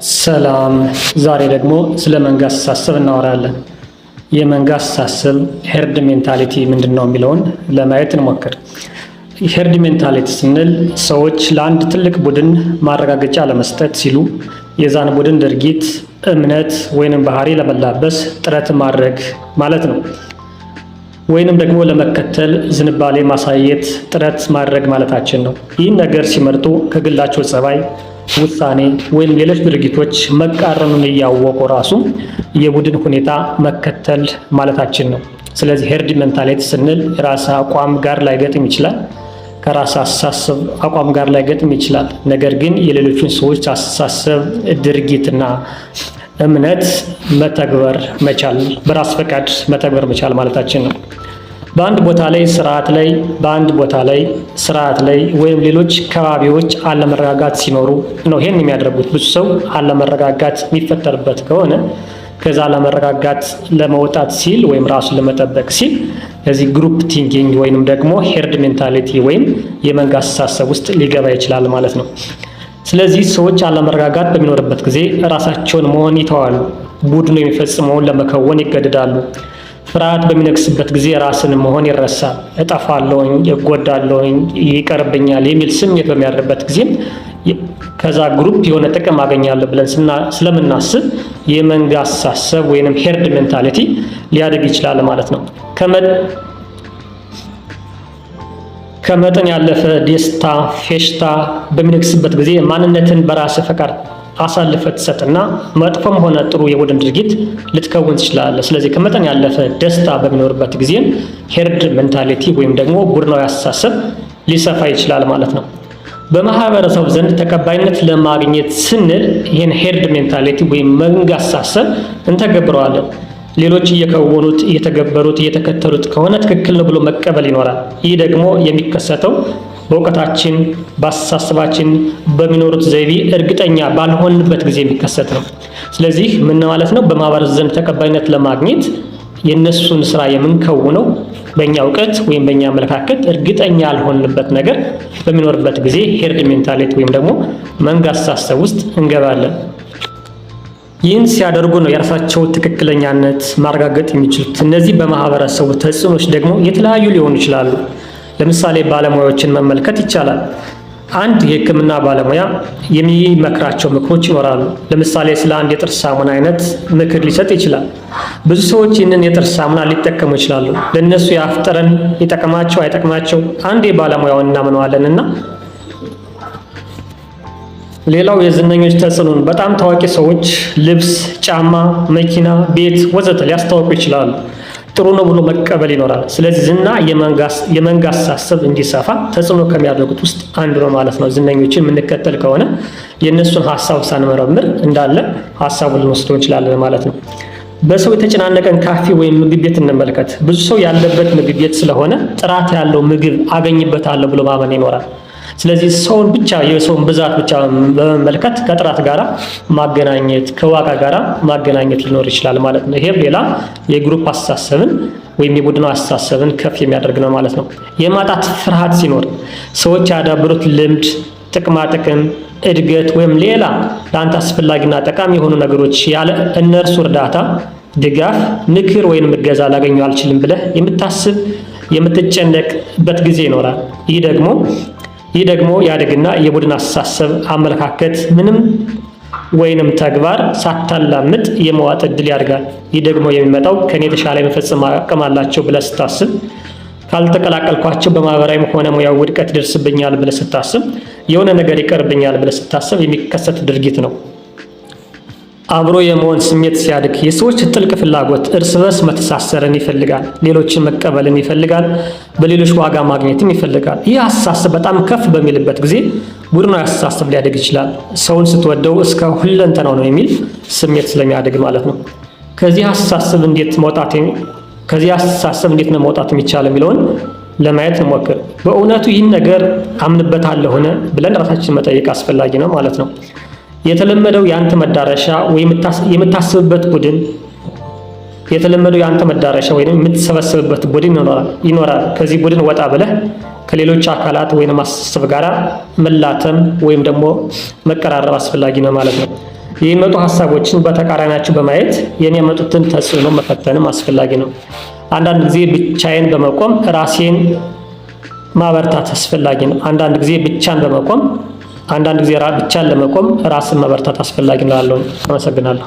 ሰላም። ዛሬ ደግሞ ስለ መንጋ አስተሳሰብ እናወራለን። የመንጋ አስተሳሰብ ሄርድ ሜንታሊቲ ምንድን ነው የሚለውን ለማየት እንሞክር። ሄርድ ሜንታሊቲ ስንል ሰዎች ለአንድ ትልቅ ቡድን ማረጋገጫ ለመስጠት ሲሉ የዛን ቡድን ድርጊት፣ እምነት ወይንም ባህሪ ለመላበስ ጥረት ማድረግ ማለት ነው። ወይንም ደግሞ ለመከተል ዝንባሌ ማሳየት ጥረት ማድረግ ማለታችን ነው። ይህን ነገር ሲመርጡ ከግላቸው ጸባይ፣ ውሳኔ ወይም ሌሎች ድርጊቶች መቃረኑን እያወቁ ራሱ የቡድን ሁኔታ መከተል ማለታችን ነው። ስለዚህ ሄርድ ሜንታሊቲ ስንል የራስ አቋም ጋር ላይገጥም ይችላል፣ ከራስ አስተሳሰብ አቋም ጋር ላይገጥም ይችላል። ነገር ግን የሌሎችን ሰዎች አስተሳሰብ፣ ድርጊትና እምነት መተግበር መቻል፣ በራስ ፈቃድ መተግበር መቻል ማለታችን ነው። በአንድ ቦታ ላይ ስርዓት ላይ ወይም ሌሎች ከባቢዎች አለመረጋጋት ሲኖሩ ነው ይሄን የሚያደርጉት። ብዙ ሰው አለመረጋጋት የሚፈጠርበት ከሆነ ከዛ አለመረጋጋት ለመውጣት ሲል ወይም ራሱን ለመጠበቅ ሲል እዚህ ግሩፕ ቲንኪንግ ወይንም ደግሞ ሄርድ ሜንታሊቲ ወይም የመንጋ አስተሳሰብ ውስጥ ሊገባ ይችላል ማለት ነው። ስለዚህ ሰዎች አለመረጋጋት በሚኖርበት ጊዜ ራሳቸውን መሆን ይተዋሉ። ቡድኑ የሚፈጽመውን ለመከወን ይገደዳሉ። ፍርሃት በሚነግስበት ጊዜ ራስን መሆን ይረሳል። እጠፋለሁኝ፣ እጎዳለሁኝ፣ ይቀርብኛል የሚል ስሜት በሚያድርበት ጊዜ ከዛ ግሩፕ የሆነ ጥቅም አገኛለሁ ብለን ስለምናስብ የመንጋ አስተሳሰብ ወይንም ሄርድ ሜንታሊቲ ሊያድግ ይችላል ማለት ነው። ከመጠን ያለፈ ደስታ፣ ፌሽታ በሚነግስበት ጊዜ ማንነትን በራስ ፈቃድ አሳልፈ ትሰጥና መጥፎም ሆነ ጥሩ የቡድን ድርጊት ልትከውን ትችላለህ። ስለዚህ ከመጠን ያለፈ ደስታ በሚኖርበት ጊዜም ሄርድ ሜንታሊቲ ወይም ደግሞ ቡድናዊ አስተሳሰብ ሊሰፋ ይችላል ማለት ነው። በማህበረሰቡ ዘንድ ተቀባይነት ለማግኘት ስንል ይህን ሄርድ ሜንታሊቲ ወይም መንጋ አስተሳሰብ እንተገብረዋለን። ሌሎች እየከወኑት፣ እየተገበሩት፣ እየተከተሉት ከሆነ ትክክል ነው ብሎ መቀበል ይኖራል። ይህ ደግሞ የሚከሰተው በእውቀታችን፣ በአስተሳሰባችን፣ በሚኖሩት ዘይቤ እርግጠኛ ባልሆንበት ጊዜ የሚከሰት ነው። ስለዚህ ምን ማለት ነው? በማህበረሰብ ዘንድ ተቀባይነት ለማግኘት የእነሱን ስራ የምንከውነው በእኛ እውቀት ወይም በእኛ አመለካከት እርግጠኛ ያልሆንበት ነገር በሚኖርበት ጊዜ ሄርድ ሜንታሊቲ ወይም ደግሞ መንጋ አስተሳሰብ ውስጥ እንገባለን። ይህን ሲያደርጉ ነው የራሳቸው ትክክለኛነት ማረጋገጥ የሚችሉት። እነዚህ በማህበረሰቡ ተጽዕኖች ደግሞ የተለያዩ ሊሆኑ ይችላሉ። ለምሳሌ ባለሙያዎችን መመልከት ይቻላል። አንድ የሕክምና ባለሙያ የሚመክራቸው ምክሮች ይኖራሉ። ለምሳሌ ስለ አንድ የጥርስ ሳሙና አይነት ምክር ሊሰጥ ይችላል። ብዙ ሰዎች ይህንን የጥርስ ሳሙና ሊጠቀሙ ይችላሉ። ለእነሱ የአፍ ጠረን ይጠቅማቸው አይጠቅማቸው አንድ ባለሙያውን እናምነዋለንና ሌላው የዝነኞች ተጽዕኖን በጣም ታዋቂ ሰዎች ልብስ፣ ጫማ፣ መኪና፣ ቤት ወዘተ ሊያስተዋውቁ ይችላሉ። ጥሩ ነው ብሎ መቀበል ይኖራል። ስለዚህ ዝና የመንጋ አስተሳሰብ እንዲሰፋ ተጽዕኖ ከሚያደርጉት ውስጥ አንዱ ነው ማለት ነው። ዝነኞችን የምንከተል ከሆነ የእነሱን ሀሳብ ሳንመረምር እንዳለ ሀሳቡን ልንወስደው እንችላለን ማለት ነው። በሰው የተጨናነቀን ካፌ ወይም ምግብ ቤት እንመልከት። ብዙ ሰው ያለበት ምግብ ቤት ስለሆነ ጥራት ያለው ምግብ አገኝበታለሁ ብሎ ማመን ይኖራል። ስለዚህ የሰውን ብዛት ብቻ በመመልከት ከጥራት ጋራ ማገናኘት፣ ከዋጋ ጋራ ማገናኘት ሊኖር ይችላል ማለት ነው። ይሄም ሌላ የግሩፕ አስተሳሰብን ወይም የቡድን አስተሳሰብን ከፍ የሚያደርግ ነው ማለት ነው። የማጣት ፍርሃት ሲኖር ሰዎች ያዳብሩት ልምድ፣ ጥቅማጥቅም፣ እድገት ወይም ሌላ ለአንተ አስፈላጊና ጠቃሚ የሆኑ ነገሮች ያለ እነርሱ እርዳታ፣ ድጋፍ፣ ምክር ወይም እገዛ ላገኘው አልችልም ብለህ የምታስብ የምትጨነቅበት ጊዜ ይኖራል። ይህ ደግሞ ያድግና የቡድን አስተሳሰብ አመለካከት ምንም ወይንም ተግባር ሳታላምጥ የመዋጥ ዕድል ያድጋል። ይህ ደግሞ የሚመጣው ከኔ የተሻለ የመፈጸም አቅም አላቸው ብለህ ስታስብ፣ ካልተቀላቀልኳቸው በማህበራዊም ሆነ ሙያዊ ውድቀት ይደርስብኛል ብለህ ስታስብ፣ የሆነ ነገር ይቀርብኛል ብለህ ስታስብ የሚከሰት ድርጊት ነው። አብሮ የመሆን ስሜት ሲያድግ የሰዎች ጥልቅ ፍላጎት እርስ በርስ መተሳሰርን ይፈልጋል። ሌሎችን መቀበልን ይፈልጋል። በሌሎች ዋጋ ማግኘትም ይፈልጋል። ይህ አስተሳሰብ በጣም ከፍ በሚልበት ጊዜ ቡድናዊ አስተሳሰብ ሊያድግ ይችላል። ሰውን ስትወደው እስከ ሁለንተናው ነው የሚል ስሜት ስለሚያድግ ማለት ነው። ከዚህ አስተሳሰብ እንዴት ነው መውጣት የሚቻለው የሚለውን ለማየት እንሞክር። በእውነቱ ይህን ነገር አምንበታለሁ ብለን ራሳችን መጠየቅ አስፈላጊ ነው ማለት ነው። የተለመደው የአንተ መዳረሻ ወይም የምታስብበት ቡድን የምትሰበሰብበት ቡድን ይኖራል። ከዚህ ቡድን ወጣ ብለህ ከሌሎች አካላት ወይም አስተሳሰብ ጋራ መላተም ወይም ደግሞ መቀራረብ አስፈላጊ ነው ማለት ነው። የሚመጡ ሀሳቦችን በተቃራኒያቸው በማየት የሚያመጡትን ተጽዕኖ መፈተንም አስፈላጊ ነው። አንዳንድ ጊዜ ብቻዬን በመቆም ራሴን ማበርታት አስፈላጊ ነው። አንዳንድ ጊዜ ብቻን ለመቆም ራስን ማበርታት አስፈላጊ ነው። አመሰግናለሁ።